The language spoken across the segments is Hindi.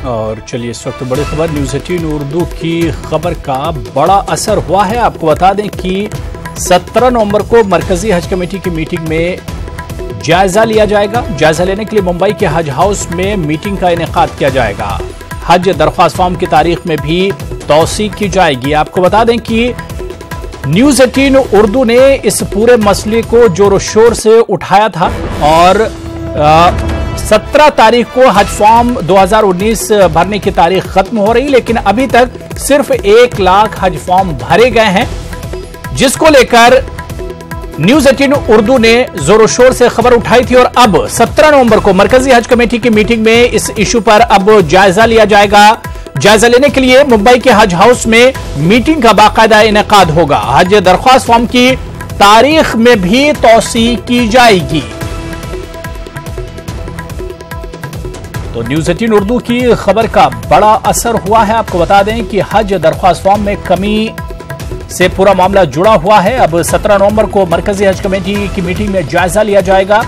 और चलिए इस वक्त बड़ी खबर न्यूज़ 18 उर्दू की खबर का बड़ा असर हुआ है। आपको बता दें कि 17 नवंबर को मरकजी हज कमेटी की मीटिंग में जायजा लिया जाएगा। जायजा लेने के लिए मुंबई के हज हाउस में मीटिंग का इनेकाद किया जाएगा। हज दरख्वास्त फॉर्म की तारीख में भी तौसीक की जाएगी। आपको बता दें कि न्यूज़ 18 उर्दू ने इस पूरे मसले को जोर शोर से उठाया था और 17 तारीख को हज फॉर्म 2019 भरने की तारीख खत्म हो रही, लेकिन अभी तक सिर्फ 1 लाख हज फॉर्म भरे गए हैं, जिसको लेकर न्यूज़ 18 उर्दू ने जोर शोर से खबर उठाई थी। और अब 17 नवंबर को मरकजी हज कमेटी की मीटिंग में इस इशू पर अब जायजा लिया जाएगा। जायजा लेने के लिए मुंबई के हज हाउस में मीटिंग का बाकायदा इनेकाद होगा। हज दरख्वास्त फॉर्म की तारीख में भी तौसीक की जाएगी। तो न्यूज़ 18 उर्दू की खबर का बड़ा असर हुआ है। आपको बता दें कि हज दरख्वास्त फॉर्म में कमी से पूरा मामला जुड़ा हुआ है। अब 17 नवंबर को मरकजी हज कमेटी की मीटिंग में जायजा लिया जाएगा।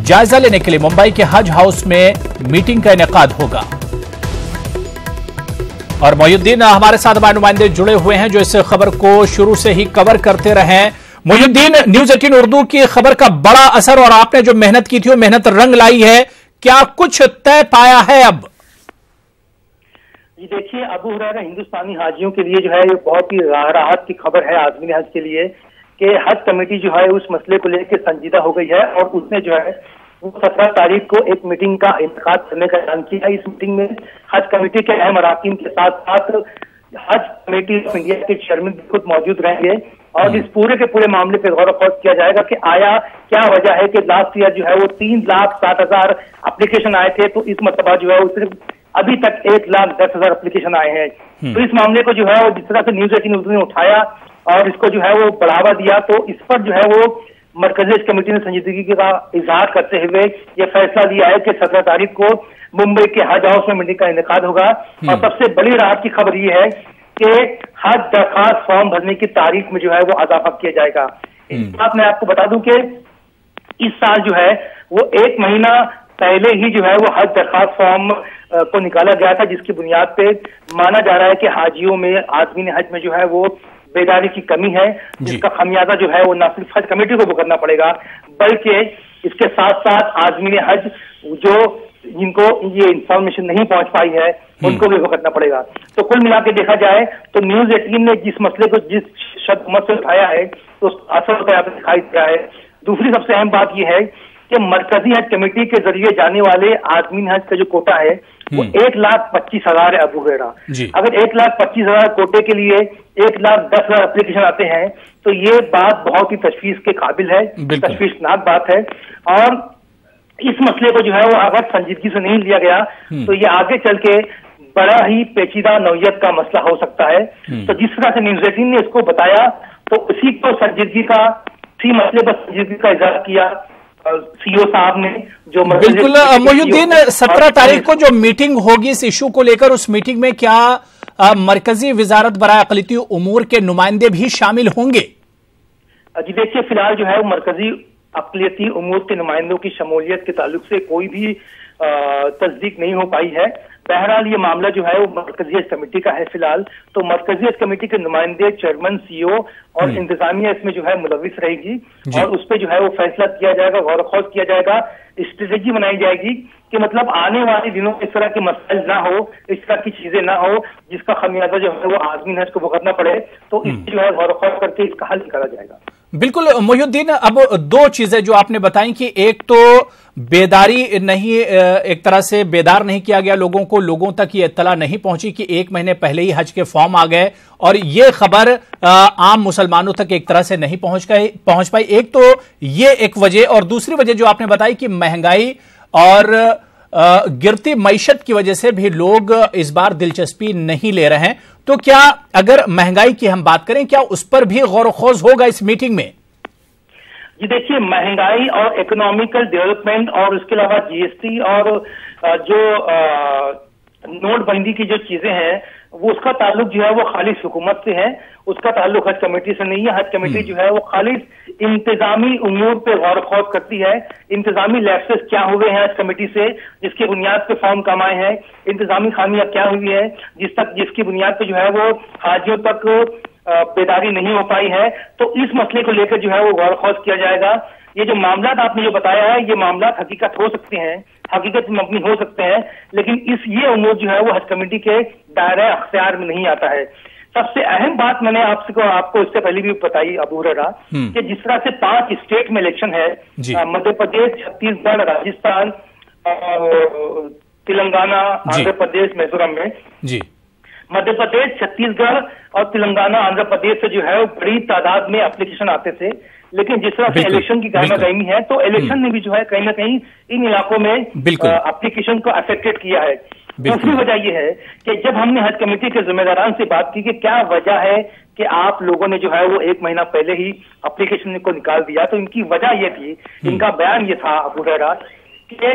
जायजा लेने के लिए मुंबई के हज हाउस में मीटिंग का इनेकाद होगा। और मोहिउद्दीन हमारे साथ हमारे नुमाइंदे जुड़े हुए हैं जो इस खबर को शुरू से ही कवर करते रहे हैं। मोहिउद्दीन, न्यूज़ 18 उर्दू की खबर का बड़ा असर और आपने जो मेहनत की थी वो मेहनत रंग लाई है, क्या कुछ तय पाया है अब? जी देखिए, अबू हुरैरा हिंदुस्तानी हाजियों के लिए जो है ये बहुत ही राहत की खबर है आज़मीन हज के लिए कि हज कमेटी जो है उस मसले को लेकर संजीदा हो गई है और उसने जो है 17 तारीख को एक मीटिंग का इनेकाद करने का ऐलान किया। इस मीटिंग में हज कमेटी के अहम अराकीन के साथ साथ हज कमेटी ऑफ इंडिया के चेयरमैन भी खुद मौजूद रहेंगे और इस पूरे के पूरे मामले पर गौर फौज किया जाएगा कि आया क्या वजह है कि लास्ट ईयर जो है वो 3,60,000 एप्लीकेशन आए थे, तो इस मरतबा जो है वो सिर्फ अभी तक 1,10,000 एप्लीकेशन आए हैं। तो इस मामले को जो है वो जिस तरह से न्यूज़ 18 उर्दू ने उठाया और इसको जो है वो बढ़ावा दिया, तो इस पर जो है वो मरकजी हज कमेटी ने संजीदगी का इजहार करते हुए ये फैसला लिया है कि 17 तारीख को मुंबई के हज हाउस में मीटिंग का इनेकाद होगा। और सबसे बड़ी राहत की खबर ये है कि हज दरखास्त फॉर्म भरने की तारीख में जो है वो इजाफा किया जाएगा। इस बात मैं आपको बता दूं कि इस साल जो है वो 1 महीना पहले ही जो है वो हज दरखास्त फॉर्म को निकाला गया था, जिसकी बुनियाद पे माना जा रहा है कि हाजियों में आज़मीन हज में जो है वो बेदारी की कमी है, जिसका खमियाजा जो है वो न सिर्फ हज कमेटी को भुगतना पड़ेगा बल्कि इसके साथ साथ आज़मीन हज जो जिनको ये इंफॉर्मेशन नहीं पहुंच पाई है उनको भी भुगतना पड़ेगा। तो कुल मिला के देखा जाए तो न्यूज़ 18 ने जिस मसले को जिस शद्दत से उठाया है तो असर होता है दिखाई दिया है। दूसरी सबसे अहम बात यह है कि मरकजी हज कमेटी के जरिए जाने वाले आज़मीन हज का जो कोटा है वो 1,25,000 है। अबू हुरैरा, अगर 1,25,000 कोटे के लिए 1,10,000 एप्लीकेशन आते हैं तो ये बात बहुत ही तशवीश के काबिल है, तशवीशनाक बात है। और इस मसले को जो है वो अगर संजीदगी से नहीं लिया गया तो ये आगे चल के बड़ा ही पेचीदा नौयत का मसला हो सकता है। तो जिस तरह से न्यूज़ 18 ने इसको बताया तो उसी को संजीदगी का इसी मसले पर संजीदगी का इजहार किया सीओ साहब ने, जो बिल्कुल। मोहिउद्दीन, 17 तारीख को जो मीटिंग होगी इस इशू को लेकर, उस मीटिंग में क्या मरकजी वजारत बराए अक़लियती उमूर के नुमाइंदे भी शामिल होंगे? जी देखिए, फिलहाल जो है वो मरकजी अक़लियती उमूर के नुमाइंदों की शमूलियत के ताल्लुक से कोई भी तस्दीक नहीं हो पाई है। बहरहाल ये मामला जो है वो मरकजी हज कमेटी का है फिलहाल। तो मरकजी हज कमेटी के नुमाइंदे, चेयरमैन, सीईओ और इंतजामिया इसमें जो है मुलविस रहेगी और उस पर जो है वो फैसला किया जाएगा, गौर खोज किया जाएगा, स्ट्रेटेजी बनाई जाएगी कि मतलब आने वाले दिनों में इस तरह के मसाइल ना हो, इस तरह की चीजें ना हो जिसका खमियाजा जो है वो आज़मीन हज को भुगतना पड़े। तो इससे जो है गौर खोज करके इसका हल निकाला जाएगा। बिल्कुल मोहिउद्दीन, अब 2 चीजें जो आपने बताई कि एक तो बेदारी नहीं, एक तरह से बेदार नहीं किया गया लोगों तक ये इत्तला नहीं पहुंची कि 1 महीने पहले ही हज के फॉर्म आ गए और ये खबर आम मुसलमानों तक एक तरह से नहीं पहुंच पाई। एक तो ये एक वजह, और दूसरी वजह जो आपने बताई कि महंगाई और गिरती मईशत की वजह से भी लोग इस बार दिलचस्पी नहीं ले रहे हैं। तो क्या अगर महंगाई की हम बात करें, क्या उस पर भी गौर खोज होगा इस मीटिंग में? जी देखिए, महंगाई और इकोनॉमिकल डेवलपमेंट और उसके अलावा जीएसटी और जो नोटबंदी की जो चीजें हैं वो उसका ताल्लुक जो है वो खालिस हुकूमत से है, उसका ताल्लुक हज कमेटी से नहीं है। हज कमेटी जो है वो खालिस इंतजामी उमूर पे गौर खौज करती है। इंतजामी लैप्सेस क्या हुए हैं हज कमेटी से जिसकी बुनियाद पे फॉर्म कम आए हैं, इंतजामी खामियां क्या हुई है जिसकी बुनियाद पे जो है वो हाजियों तक बेदारी नहीं हो पाई है, तो इस मसले को लेकर जो है वो गौर खौज किया जाएगा। ये जो मामला आपने जो बताया है ये मामला हकीकत हो सकते हैं, हकीकत मबनी हो सकते हैं, लेकिन ये उमूर जो है वो हज कमेटी के दायरे अख्तियार में नहीं आता है। सबसे अहम बात मैंने आपको इससे पहले भी बताई अबू हुरैरा कि जिस तरह से 5 स्टेट में इलेक्शन है, मध्य प्रदेश, छत्तीसगढ़, राजस्थान, तेलंगाना, आंध्र प्रदेश, मिजोरम में जी मध्य प्रदेश, छत्तीसगढ़ और तेलंगाना, आंध्र प्रदेश से जो है वो बड़ी तादाद में एप्लीकेशन आते थे, लेकिन जिस तरह से इलेक्शन की गहमा-गहमी है तो इलेक्शन ने भी जो है कहीं ना कहीं इन इलाकों में एप्लीकेशन को अफेक्टेड किया है। दूसरी वजह यह है कि जब हमने हज कमेटी के जिम्मेदारान से बात की कि क्या वजह है कि आप लोगों ने जो है वो 1 महीना पहले ही एप्लीकेशन को निकाल दिया, तो इनकी वजह यह थी, इनका बयान ये था अबू हुरैरा कि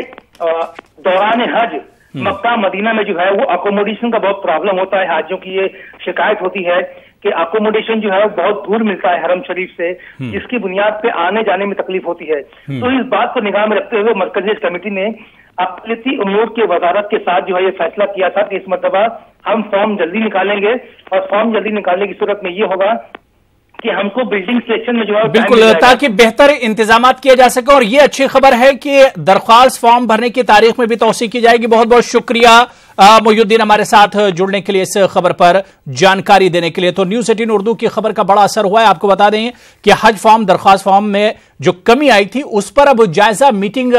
दौरान हज मक्का मदीना में जो है वो अकोमोडेशन का बहुत प्रॉब्लम होता है। हाजियों की ये शिकायत होती है कि अकोमोडेशन जो है वो बहुत दूर मिलता है हरम शरीफ से, जिसकी बुनियाद पे आने जाने में तकलीफ होती है। तो इस बात को निगाह में रखते हुए मरकजी हज कमेटी ने अक़लियती उमूर की वजारत के साथ जो है ये फैसला किया था कि इस मरतबा हम फॉर्म जल्दी निकालेंगे, और फॉर्म जल्दी निकालने की सूरत में ये होगा कि हमको बिल्डिंग सेक्शन में जो है बिल्कुल, ताकि बेहतर इंतजाम किए जा सके। और ये अच्छी खबर है कि दरख्वास्त फॉर्म भरने की तारीख में भी तौसीह की जाएगी। बहुत बहुत शुक्रिया मोहिउद्दीन हमारे साथ जुड़ने के लिए, इस खबर पर जानकारी देने के लिए। तो न्यूज़ 18 उर्दू की खबर का बड़ा असर हुआ है। आपको बता दें कि हज फॉर्म, दरख्वास्त फॉर्म में जो कमी आई थी उस पर अब जायजा मीटिंग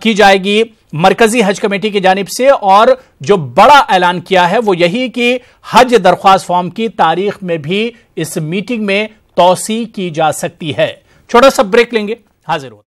की जाएगी मरकजी हज कमेटी की जानिब से, और जो बड़ा ऐलान किया है वो यही कि हज दरख्वास्त फॉर्म की तारीख में भी इस मीटिंग में तौसीह की जा सकती है। छोटा सा ब्रेक लेंगे, हाजिर हो।